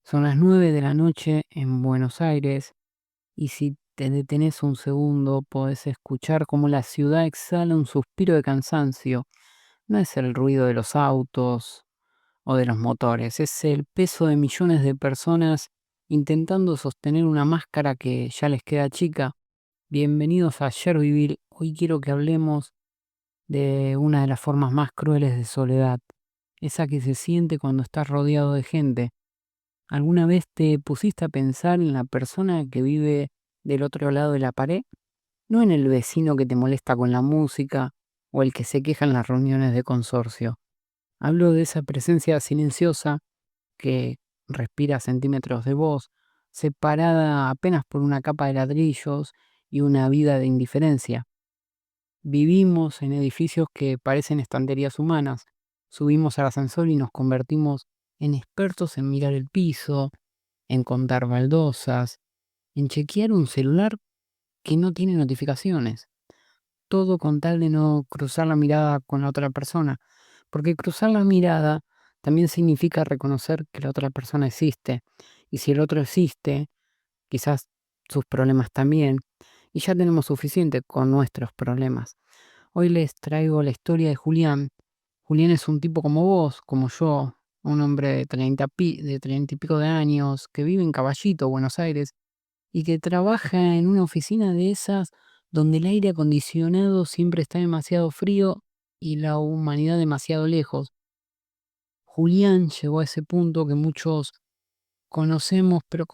Son las 9 de la noche en Buenos Aires y si te detenés un segundo podés escuchar cómo la ciudad exhala un suspiro de cansancio. No es el ruido de los autos o de los motores, es el peso de millones de personas intentando sostener una máscara que ya les queda chica. Bienvenidos a Sherbyville. Hoy quiero que hablemos de una de las formas más crueles de soledad, esa que se siente cuando estás rodeado de gente. ¿Alguna vez te pusiste a pensar en la persona que vive del otro lado de la pared? No en el vecino que te molesta con la música o el que se queja en las reuniones de consorcio. Hablo de esa presencia silenciosa que respira centímetros de vos, separada apenas por una capa de ladrillos y una vida de indiferencia. Vivimos en edificios que parecen estanterías humanas. Subimos al ascensor y nos convertimos en expertos en mirar el piso, en contar baldosas, en chequear un celular que no tiene notificaciones. Todo con tal de no cruzar la mirada con la otra persona. Porque cruzar la mirada también significa reconocer que la otra persona existe. Y si el otro existe, quizás sus problemas también. Y ya tenemos suficiente con nuestros problemas. Hoy les traigo la historia de Julián. Julián es un tipo como vos, como yo, un hombre de 30 y pico de años, que vive en Caballito, Buenos Aires, y que trabaja en una oficina de esas donde el aire acondicionado siempre está demasiado frío y la humanidad demasiado lejos. Julián llegó a ese punto que muchos conocemos, pero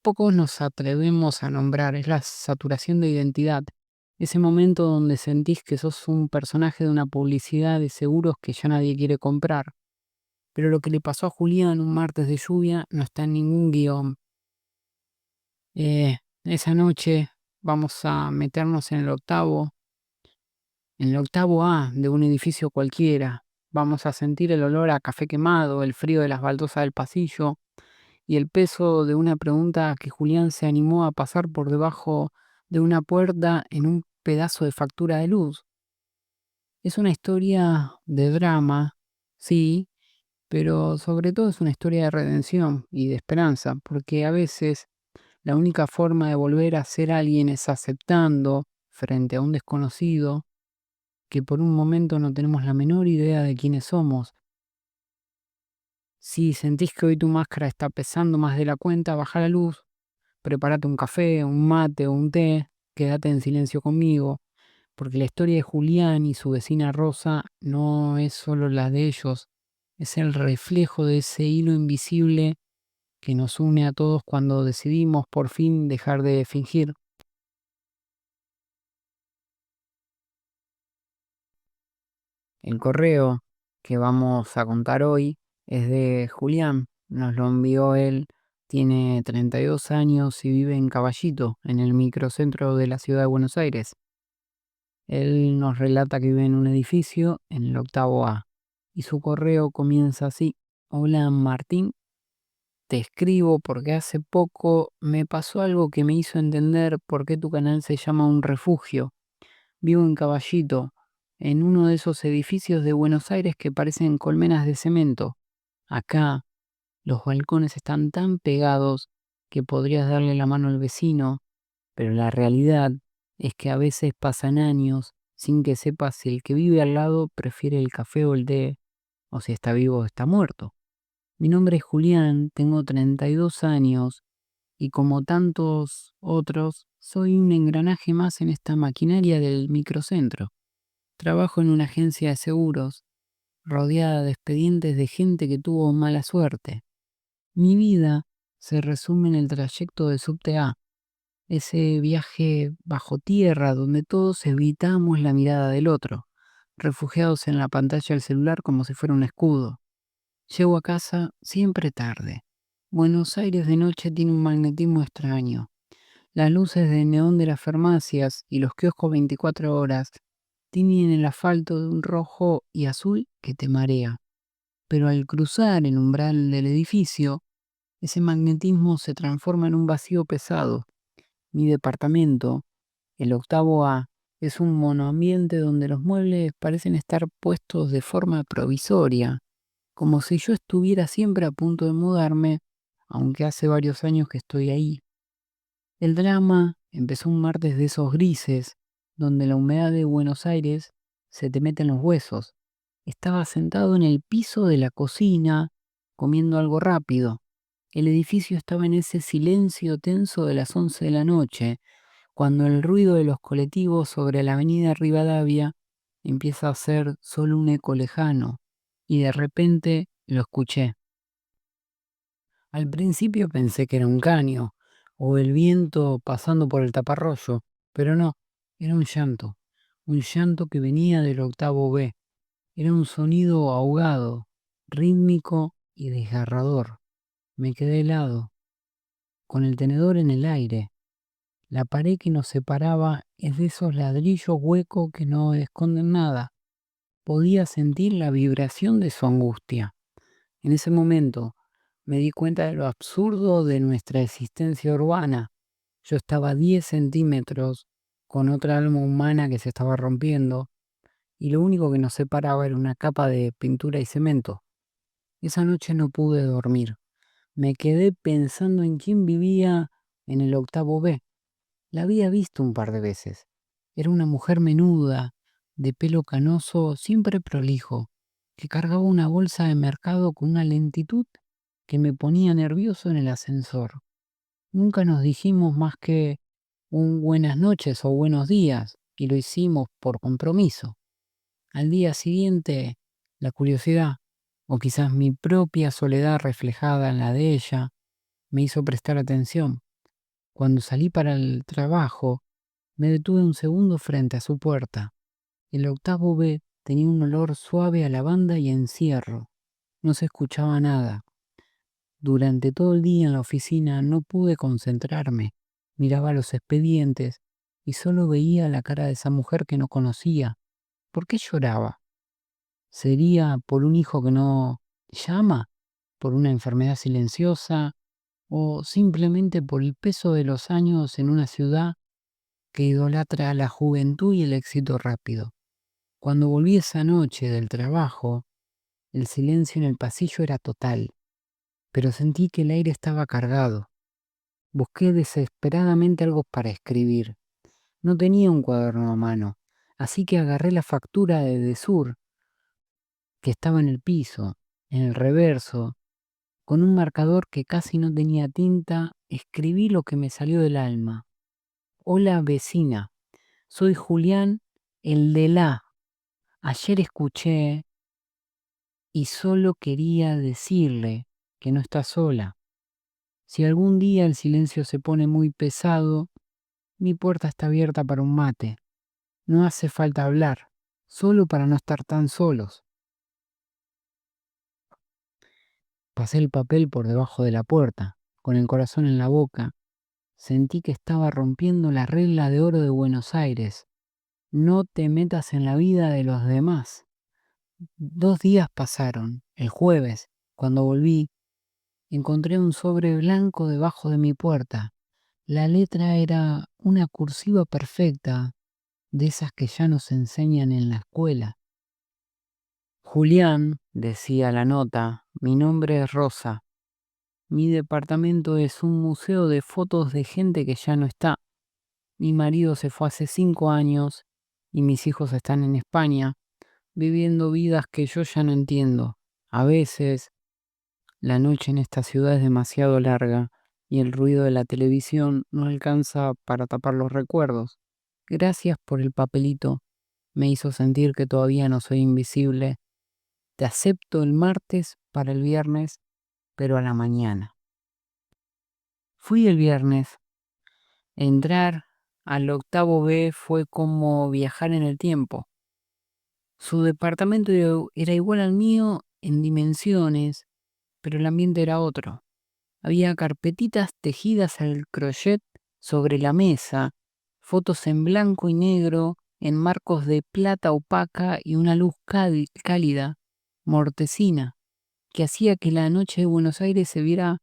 pocos nos atrevemos a nombrar. Es la saturación de identidad. Ese momento donde sentís que sos un personaje de una publicidad de seguros que ya nadie quiere comprar. Pero lo que le pasó a Julián un martes de lluvia no está en ningún guión. Esa noche vamos a meternos en el octavo A de un edificio cualquiera. Vamos a sentir el olor a café quemado, el frío de las baldosas del pasillo y el peso de una pregunta que Julián se animó a pasar por debajo de una puerta en un pedazo de factura de luz. Es una historia de drama, sí, pero sobre todo es una historia de redención y de esperanza, porque a veces la única forma de volver a ser alguien es aceptando, frente a un desconocido, que por un momento no tenemos la menor idea de quiénes somos. Si sentís que hoy tu máscara está pesando más de la cuenta, baja la luz, prepárate un café, un mate o un té, quédate en silencio conmigo, porque la historia de Julián y su vecina Rosa no es solo la de ellos, es el reflejo de ese hilo invisible que nos une a todos cuando decidimos por fin dejar de fingir. El correo que vamos a contar hoy es de Julián, nos lo envió él, tiene 32 años y vive en Caballito, en el microcentro de la ciudad de Buenos Aires. Él nos relata que vive en un edificio en el octavo A y su correo comienza así: Hola Martín, te escribo porque hace poco me pasó algo que me hizo entender por qué tu canal se llama Un Refugio. Vivo en Caballito, en uno de esos edificios de Buenos Aires que parecen colmenas de cemento. Acá los balcones están tan pegados que podrías darle la mano al vecino, pero la realidad es que a veces pasan años sin que sepas si el que vive al lado prefiere el café o el té, o si está vivo o está muerto. Mi nombre es Julián, tengo 32 años y como tantos otros, soy un engranaje más en esta maquinaria del microcentro. Trabajo en una agencia de seguros, rodeada de expedientes de gente que tuvo mala suerte. Mi vida se resume en el trayecto de subte A, ese viaje bajo tierra donde todos evitamos la mirada del otro, refugiados en la pantalla del celular como si fuera un escudo. Llego a casa siempre tarde. Buenos Aires de noche tiene un magnetismo extraño. Las luces de neón de las farmacias y los kioscos 24 horas tiñen el asfalto de un rojo y azul que te marea. Pero al cruzar el umbral del edificio, ese magnetismo se transforma en un vacío pesado. Mi departamento, el octavo A, es un monoambiente donde los muebles parecen estar puestos de forma provisoria, como si yo estuviera siempre a punto de mudarme aunque hace varios años que estoy ahí. El drama empezó un martes de esos grises, donde la humedad de Buenos Aires se te mete en los huesos. Estaba sentado en el piso de la cocina, comiendo algo rápido. El edificio estaba en ese silencio tenso de las 11 de la noche, cuando el ruido de los colectivos sobre la avenida Rivadavia empieza a ser solo un eco lejano, y de repente lo escuché. Al principio pensé que era un caño o el viento pasando por el taparroyo, pero no, era un llanto que venía del octavo B. Era un sonido ahogado, rítmico y desgarrador. Me quedé helado, con el tenedor en el aire. La pared que nos separaba es de esos ladrillos huecos que no esconden nada. Podía sentir la vibración de su angustia. En ese momento me di cuenta de lo absurdo de nuestra existencia urbana. Yo estaba a 10 centímetros con otra alma humana que se estaba rompiendo y lo único que nos separaba era una capa de pintura y cemento. Esa noche no pude dormir. Me quedé pensando en quién vivía en el octavo B. La había visto un par de veces. Era una mujer menuda, de pelo canoso, siempre prolijo, que cargaba una bolsa de mercado con una lentitud que me ponía nervioso en el ascensor. Nunca nos dijimos más que un buenas noches o buenos días, y lo hicimos por compromiso. Al día siguiente, la curiosidad, o quizás mi propia soledad reflejada en la de ella, me hizo prestar atención. Cuando salí para el trabajo, me detuve un segundo frente a su puerta. El octavo B tenía un olor suave a lavanda y encierro. No se escuchaba nada. Durante todo el día en la oficina no pude concentrarme. Miraba los expedientes y solo veía la cara de esa mujer que no conocía. ¿Por qué lloraba? ¿Sería por un hijo que no llama? ¿Por una enfermedad silenciosa? ¿O simplemente por el peso de los años en una ciudad que idolatra la juventud y el éxito rápido? Cuando volví esa noche del trabajo, el silencio en el pasillo era total, pero sentí que el aire estaba cargado. Busqué desesperadamente algo para escribir. No tenía un cuaderno a mano, así que agarré la factura de Desur, que estaba en el piso, en el reverso, con un marcador que casi no tenía tinta, escribí lo que me salió del alma. Hola vecina, soy Julián, el de la. Ayer escuché y solo quería decirle que no está sola. Si algún día el silencio se pone muy pesado, mi puerta está abierta para un mate. No hace falta hablar, solo para no estar tan solos. Pasé el papel por debajo de la puerta, con el corazón en la boca. Sentí que estaba rompiendo la regla de oro de Buenos Aires. No te metas en la vida de los demás. 2 días pasaron. El jueves, cuando volví, encontré un sobre blanco debajo de mi puerta. La letra era una cursiva perfecta, de esas que ya nos enseñan en la escuela. Julián, decía la nota, mi nombre es Rosa. Mi departamento es un museo de fotos de gente que ya no está. Mi marido se fue hace 5 años y mis hijos están en España, viviendo vidas que yo ya no entiendo. A veces, la noche en esta ciudad es demasiado larga y el ruido de la televisión no alcanza para tapar los recuerdos. Gracias por el papelito. Me hizo sentir que todavía no soy invisible. Te acepto el martes para el viernes, pero a la mañana. Fui el viernes. Entrar al octavo B fue como viajar en el tiempo. Su departamento era igual al mío en dimensiones, pero el ambiente era otro. Había carpetitas tejidas al crochet sobre la mesa, fotos en blanco y negro, en marcos de plata opaca y una luz cálida, mortecina, que hacía que la noche de Buenos Aires se viera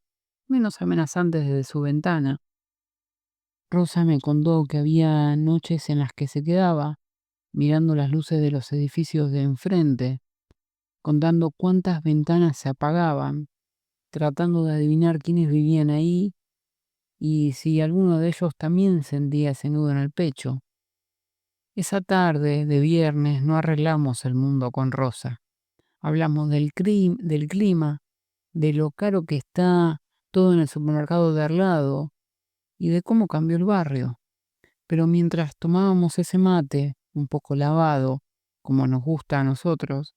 menos amenazante desde su ventana. Rosa me contó que había noches en las que se quedaba mirando las luces de los edificios de enfrente, contando cuántas ventanas se apagaban, tratando de adivinar quiénes vivían ahí y si alguno de ellos también sentía ese nudo en el pecho. Esa tarde de viernes no arreglamos el mundo con Rosa. Hablamos del clima, de lo caro que está todo en el supermercado de al lado y de cómo cambió el barrio. Pero mientras tomábamos ese mate, un poco lavado, como nos gusta a nosotros,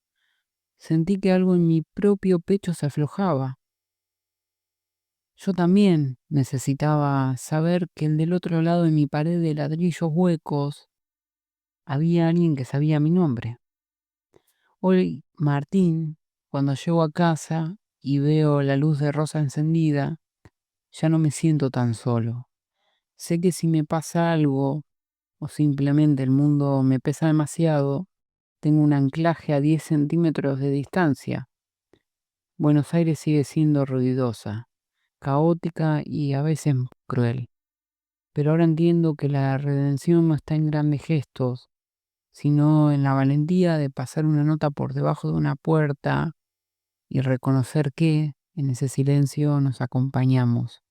sentí que algo en mi propio pecho se aflojaba. Yo también necesitaba saber que del otro lado de mi pared de ladrillos huecos había alguien que sabía mi nombre. Hoy, Martín, cuando llego a casa y veo la luz de Rosa encendida, ya no me siento tan solo. Sé que si me pasa algo o simplemente el mundo me pesa demasiado, tengo un anclaje a 10 centímetros de distancia. Buenos Aires sigue siendo ruidosa, caótica y a veces cruel. Pero ahora entiendo que la redención no está en grandes gestos, sino en la valentía de pasar una nota por debajo de una puerta y reconocer que en ese silencio nos acompañamos.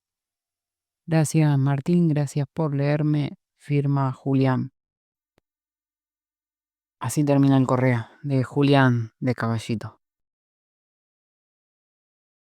Gracias Martín, gracias por leerme, firma Julián. Así termina el correo de Julián de Caballito.